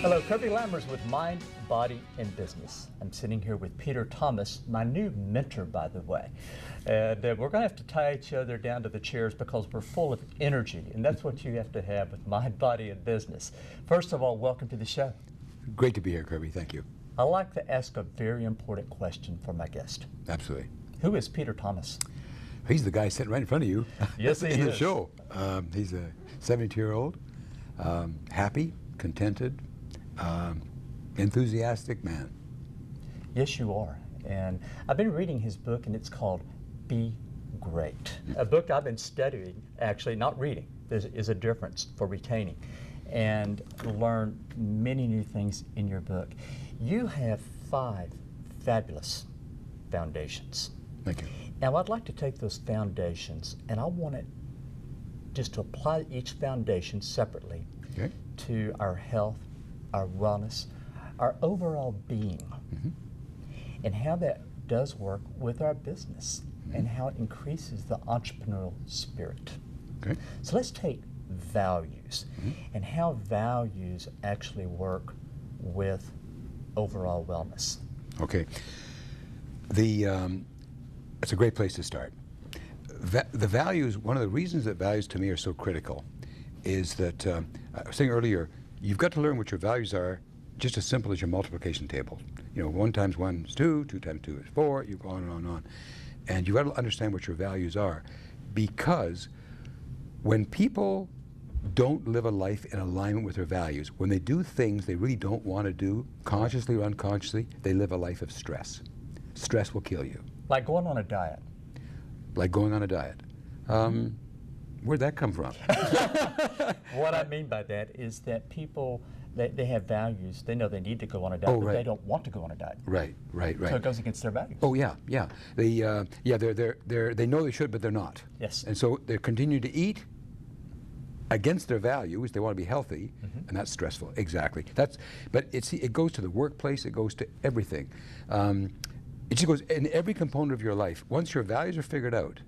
Hello, Kirby Lammers with Mind, Body, and Business. I'm sitting here with Peter Thomas, my new mentor, by the way. And we're going to have to tie each other down to the chairs because we're full of energy, and that's what you have to have with Mind, Body, and Business. First of all, welcome to the show. Great to be here, Kirby. Thank you. I like to ask a very important question for my guest. Absolutely. Who is Peter Thomas? He's the guy sitting right in front of you. Yes, he in is. the show. He's a 72-year-old, happy, contented, enthusiastic man. Yes, you are. And I've been reading his book, and it's called Be Great. A book I've been studying, actually, not reading. There is a difference for retaining. And learned many new things in your book. You have 5 fabulous foundations. Thank you. Now, I'd like to take those foundations, and I want it just to apply each foundation separately to our health, our wellness, our overall being, and how that does work with our business, and how it increases the entrepreneurial spirit. Okay. So let's take values and how values actually work with overall wellness. Okay. It's a great place to start. The values, one of the reasons that values to me are so critical is that, I was saying earlier, you've got to learn what your values are, just as simple as your multiplication table. You know, 1 times 1 is 2, 2 times 2 is 4, you go on and on and on. And you've got to understand what your values are, because when people don't live a life in alignment with their values, when they do things they really don't want to do, consciously or unconsciously, they live a life of stress. Stress will kill you. Like going on a diet. Like going on a diet. Where'd that come from? What I mean by that is that people, they have values. They know they need to go on a diet, but they don't want to go on a diet. Right. So it goes against their values. Oh yeah. They know they should, but they're not. Yes. And so they continue to eat against their values. They want to be healthy, and that's stressful. Exactly. But it goes to the workplace. It goes to everything. It just goes in every component of your life. Once your values are figured out,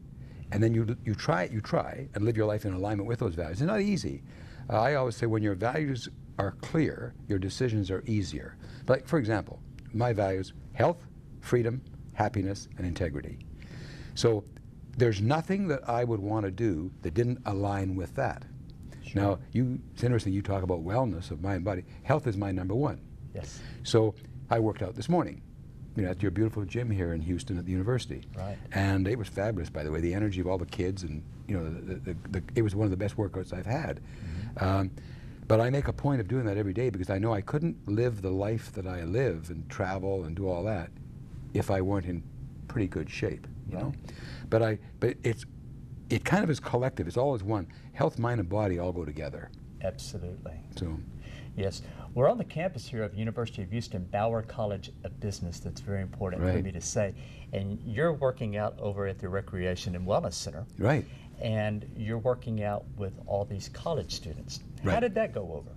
and then you try and live your life in alignment with those values. It's not easy. I always say when your values are clear, your decisions are easier. Like, for example, my values: health, freedom, happiness, and integrity. So there's nothing that I would want to do that didn't align with that. Sure. Now, it's interesting you talk about wellness of mind and body. Health is my number one. Yes. So I worked out this morning, at your beautiful gym here in Houston at the university. Right. And it was fabulous, by the way, the energy of all the kids, and it was one of the best workouts I've had. But I make a point of doing that every day because I know I couldn't live the life that I live and travel and do all that if I weren't in pretty good shape, you know. But it kind of is collective. It's all as one. Health, mind, and body all go together. Absolutely. So. Yes. We're on the campus here of University of Houston Bauer College of Business. That's very important for me to say. And you're working out over at the Recreation and Wellness Center. Right. And you're working out with all these college students. How did that go over?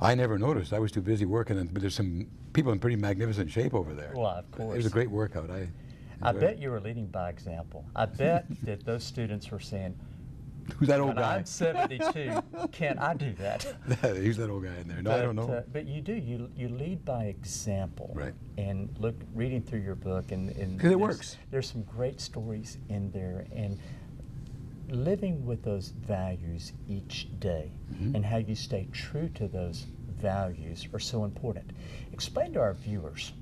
I never noticed. I was too busy working, but there's some people in pretty magnificent shape over there. Well, of course. It was a great workout. I bet you were leading by example. I bet that those students were saying, who's that old guy? I'm 72. Can I do that? Who's that old guy in there? No, I don't know. But you do. You lead by example. Right. And reading through your book, and because it works. There's some great stories in there, and living with those values each day, and how you stay true to those values are so important. Explain to our viewers.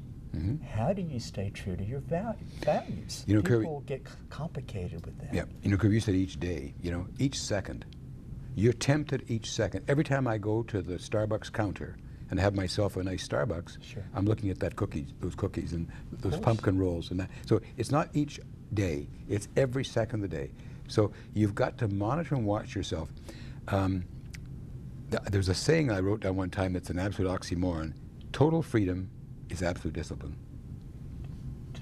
How do you stay true to your values? People Kirby, get complicated with that. Yeah, Kirby, you said each day, each second. You're tempted each second. Every time I go to the Starbucks counter and have myself a nice Starbucks, I'm looking at those cookies and those pumpkin rolls and that. So it's not each day, it's every second of the day. So you've got to monitor and watch yourself. There's a saying I wrote down one time that's an absolute oxymoron: total freedom is absolute discipline.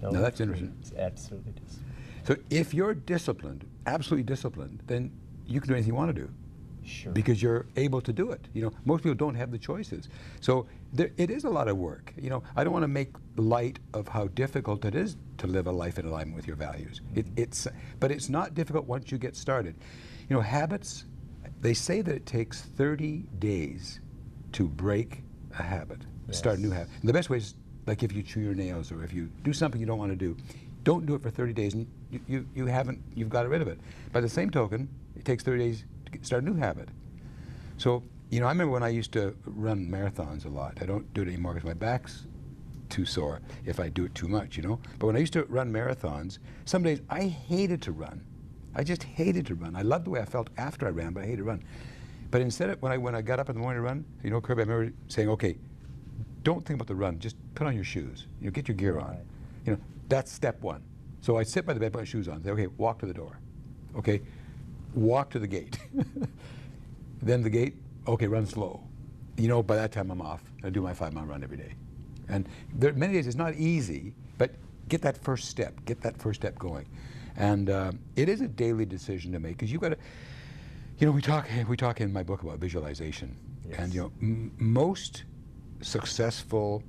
Now that's interesting. It's absolutely disciplined. So if you're disciplined, absolutely disciplined, then you can do anything you want to do. Sure. Because you're able to do it. Most people don't have the choices. So it is a lot of work. I don't want to make light of how difficult it is to live a life in alignment with your values. But it's not difficult once you get started. Habits, they say that it takes 30 days to break a habit. Yes. Start a new habit. And the best way is, like if you chew your nails or if you do something you don't want to do, don't do it for 30 days and you've got rid of it. By the same token, it takes 30 days to start a new habit. So, you know, I remember when I used to run marathons a lot. I don't do it anymore because my back's too sore if I do it too much, you know. But when I used to run marathons, some days I hated to run. I just hated to run. I loved the way I felt after I ran, but I hated to run. But instead of, when I got up in the morning to run, you know, Kirby, I remember saying, okay, don't think about the run, just put on your shoes. You know, get your gear on. Right. You know, that's step one. So I sit by the bed, put my shoes on, say, okay, walk to the door. Okay, walk to the gate. Then the gate, okay, run slow. You know, by that time I'm off. I do my 5-mile run every day. And there are many days it's not easy, but get that first step going. And it is a daily decision to make, because you've got to, you know, we talk in my book about visualization. Yes. And, you know, most successful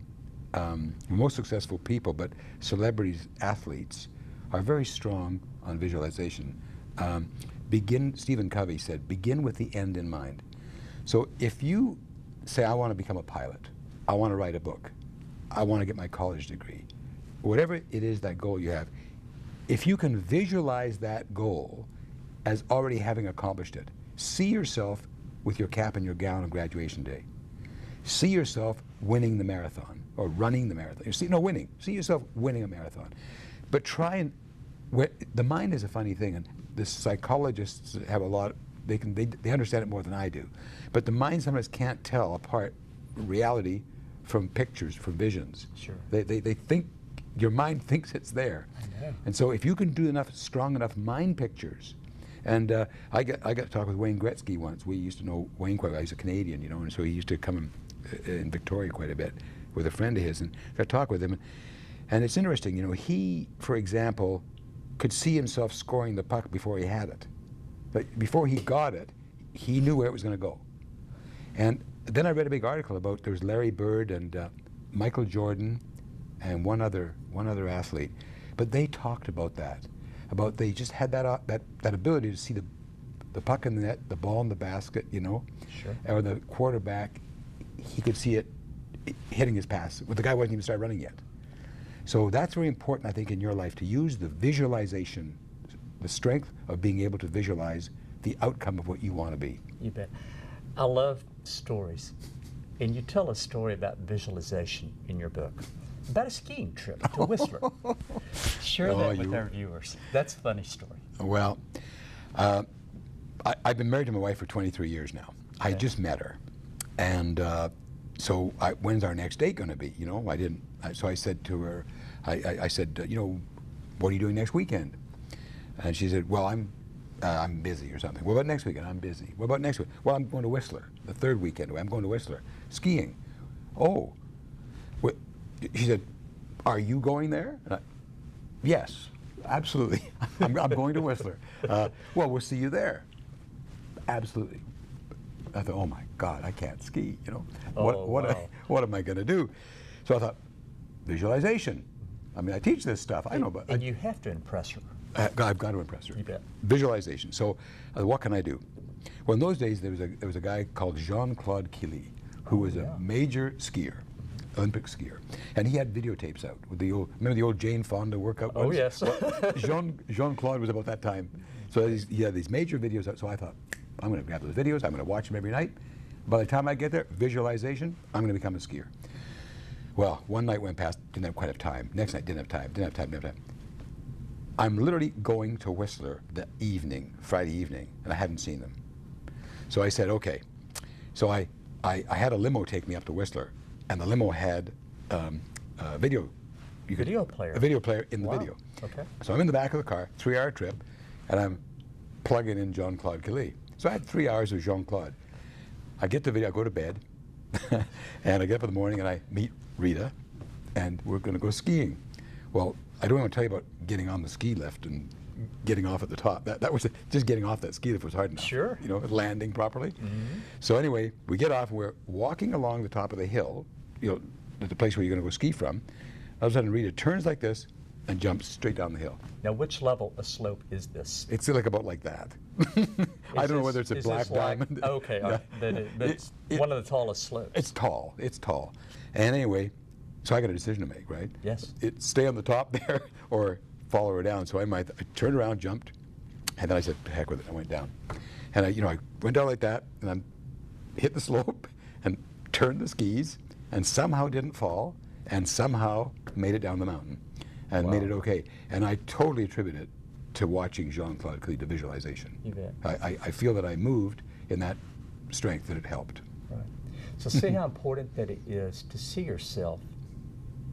people, but celebrities, athletes, are very strong on visualization. Stephen Covey said, begin with the end in mind. So if you say, I want to become a pilot, I want to write a book, I want to get my college degree, whatever it is that goal you have, if you can visualize that goal as already having accomplished it, see yourself with your cap and your gown on graduation day. See yourself winning the marathon or running the marathon. Winning. See yourself winning a marathon. But try and, the mind is a funny thing, and the psychologists have a lot, they understand it more than I do. But the mind sometimes can't tell apart reality from pictures, from visions. Sure. They think, your mind thinks it's there. I know. And so if you can do strong enough mind pictures, and I got to talk with Wayne Gretzky once. We used to know Wayne quite well. He's a Canadian, you know, and so he used to come in Victoria quite a bit with a friend of his, and got to talk with him. And it's interesting, you know, he, for example, could see himself scoring the puck before he had it. But before he got it, he knew where it was going to go. And then I read a big article about, there was Larry Bird and Michael Jordan and one other athlete, but they talked about that. About they just had that ability to see the puck in the net, the ball in the basket, you know, Sure. or the quarterback, he could see it hitting his pass, but the guy wasn't even started running yet. So that's very important, I think, in your life, to use the visualization, the strength of being able to visualize the outcome of what you want to be. You bet. I love stories. And you tell a story about visualization in your book, about a skiing trip to Whistler. Share that with our viewers. That's a funny story. Well, I've been married to my wife for 23 years now. Okay. I just met her. And so when's our next date going to be? You know, so I said to her, I said, you know, what are you doing next weekend? And she said, well, I'm busy or something. What about next weekend? I'm busy. What about next week? Well, I'm going to Whistler. The third weekend away, I'm going to Whistler. Skiing. Oh. She said, are you going there? Yes, absolutely. I'm going to Whistler. Well, we'll see you there. Absolutely. I thought, oh my God, I can't ski, you know. What am I going to do? So I thought, visualization. I mean, I teach this stuff. I know, but and you have to impress her. I've got to impress her. You bet. Visualization. So, what can I do? Well, in those days, there was a guy called Jean-Claude Killy, who was a major skier, Olympic skier, and he had videotapes out with remember the old Jane Fonda workout ones? Oh yes. Well, Jean-Claude was about that time, so he had these major videos out. So I thought, I'm going to grab those videos. I'm going to watch them every night. By the time I get there, visualization, I'm going to become a skier. Well, one night went past, didn't have quite enough time. Next night, didn't have time. I'm literally going to Whistler that evening, Friday evening, and I hadn't seen them. So I said, okay. So I had a limo take me up to Whistler, and the limo had a video player. A video player in the video. Okay. So I'm in the back of the car, 3-hour trip, and I'm plugging in Jean-Claude Killy. So I had 3 hours with Jean-Claude. I get the video, I go to bed, and I get up in the morning and I meet Rita, and we're going to go skiing. Well, I don't want to tell you about getting on the ski lift and getting off at the top. That was just getting off that ski lift was hard enough. Sure. You know, landing properly. Mm-hmm. So anyway, we get off and we're walking along the top of the hill, you know, the place where you're going to go ski from. All of a sudden, Rita turns like this, and jump straight down the hill. Now, which level of slope is this? It's like about like that. I don't know whether it's a black diamond. Okay, all right. Then it's one of the tallest slopes. It's tall. It's tall. And anyway, so I got a decision to make, right? Yes. Stay on the top there or follow her down. So I turned around, jumped, and then I said, heck with it. I went down. And I went down like that, and I hit the slope and turned the skis and somehow didn't fall and somehow made it down the mountain and made it okay. And I totally attribute it to watching Jean-Claude Killy, the visualization. You bet. I feel that I moved in that strength, that it helped. Right. So see how important that it is to see yourself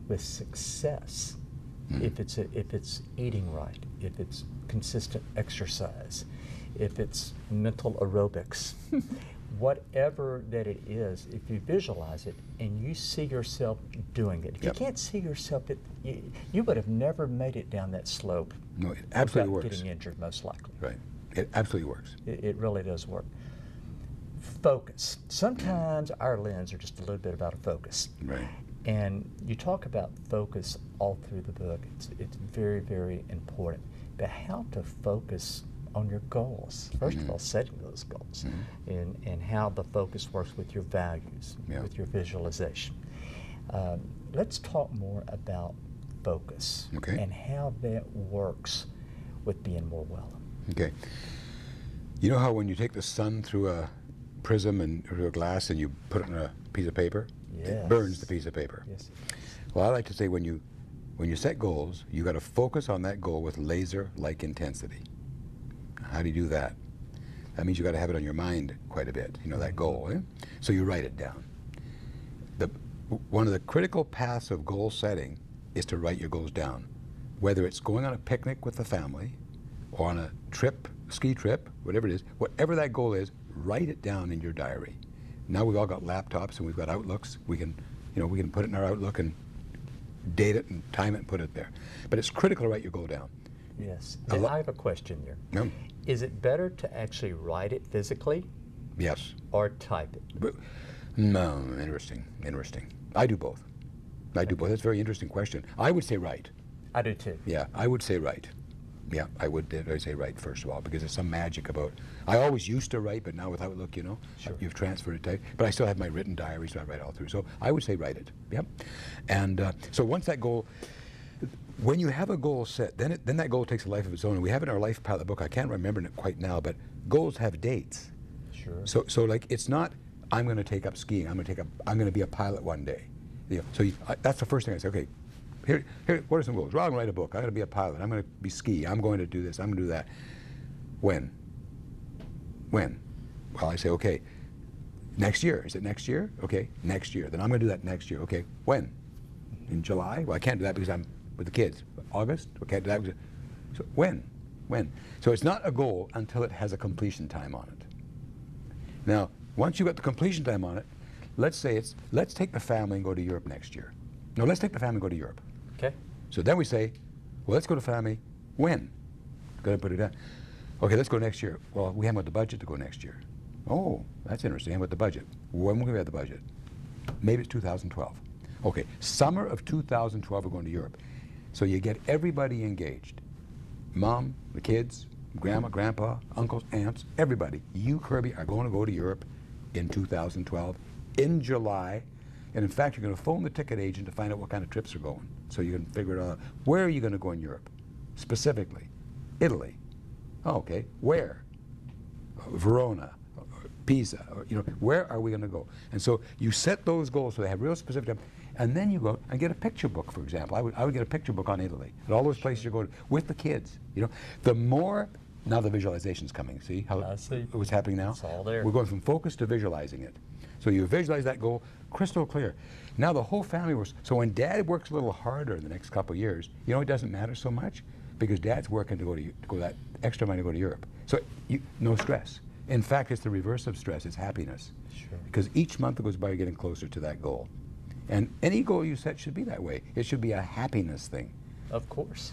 with success. If it's eating right, if it's consistent exercise, if it's mental aerobics, whatever that it is, if you visualize it and you see yourself doing it. If you can't see yourself, you would have never made it down that slope. No, it absolutely without works. Getting injured, most likely. Right. It absolutely works. It really does work. Focus. Sometimes our lens are just a little bit about a focus. Right. And you talk about focus all through the book. It's very, very important. But how to focus on your goals. First of all, setting those goals and how the focus works with your values, with your visualization. Let's talk more about focus and how that works with being more well. Okay. You know how when you take the sun through a prism and through a glass and you put it on a piece of paper? Yes. It burns the piece of paper. Yes. Well, I like to say when you set goals, you got to focus on that goal with laser-like intensity. How do you do that? That means you got to have it on your mind quite a bit, that goal. So you write it down. One of the critical paths of goal setting is to write your goals down. Whether it's going on a picnic with the family or on a trip, ski trip, whatever it is, whatever that goal is, write it down in your diary. Now we've all got laptops and we've got Outlooks. We can put it in our Outlook and date it and time it and put it there. But it's critical to write your goal down. Yes. Now, I have a question here. No. Is it better to actually write it physically? Yes. Or type it? But, no, interesting. I do both. That's a very interesting question. I would say write. I do too. Yeah, I would say write. Yeah, I'd say write first of all, because there's some magic about. I always used to write, but now with Outlook, you've transferred it to type. But I still have my written diary, so I write all through. So I would say write it. Yep. And so once that goal, when you have a goal set, then that goal takes a life of its own. And we have it in our Life Pilot book. I can't remember it quite now, but goals have dates. Sure. So like it's not I'm going to take up skiing. I'm going to be a pilot one day. So that's the first thing I say. Okay. Here, what are some goals? Well, I'm going to write a book. I'm going to be a pilot. I'm going to be ski. I'm going to do this. I'm going to do that. When? Well, I say, okay, next year. Is it next year? Okay, next year. Then I'm going to do that next year. Okay, when? In July? Well, I can't do that because I'm with the kids. August? I can't do that because. So when? So it's not a goal until it has a completion time on it. Now, once you've got the completion time on it, let's take the family and go to Europe next year. No, let's take the family and go to Europe. Okay. So then we say, well, let's go to family. When? Got to put it down. Okay, let's go next year. Well, we haven't got the budget to go next year. Oh, that's interesting. Haven't got the budget. When will we have the budget? Maybe it's 2012. Okay, summer of 2012 we're going to Europe. So you get everybody engaged. Mom, the kids, grandma, grandpa, uncles, aunts, everybody. You, Kirby, are going to go to Europe in 2012, in July. And in fact, you're going to phone the ticket agent to find out what kind of trips are going. So you can figure it out. Where are you going to go in Europe? Specifically, Italy. Oh, okay. Where? Verona, Pisa. Where are we going to go? And so you set those goals so they have real specific time. And then you go and get a picture book, for example. I would get a picture book on Italy and all those places you're going to, with the kids. The more. Now the visualization's coming. See how what's happening now? It's all there. We're going from focus to visualizing it. So you visualize that goal crystal clear. Now the whole family works. So when Dad works a little harder in the next couple of years, it doesn't matter so much because Dad's working to go that extra money to go to Europe. So no stress. In fact, it's the reverse of stress. It's happiness. Sure. Because each month that goes by, you're getting closer to that goal. And any goal you set should be that way. It should be a happiness thing. Of course.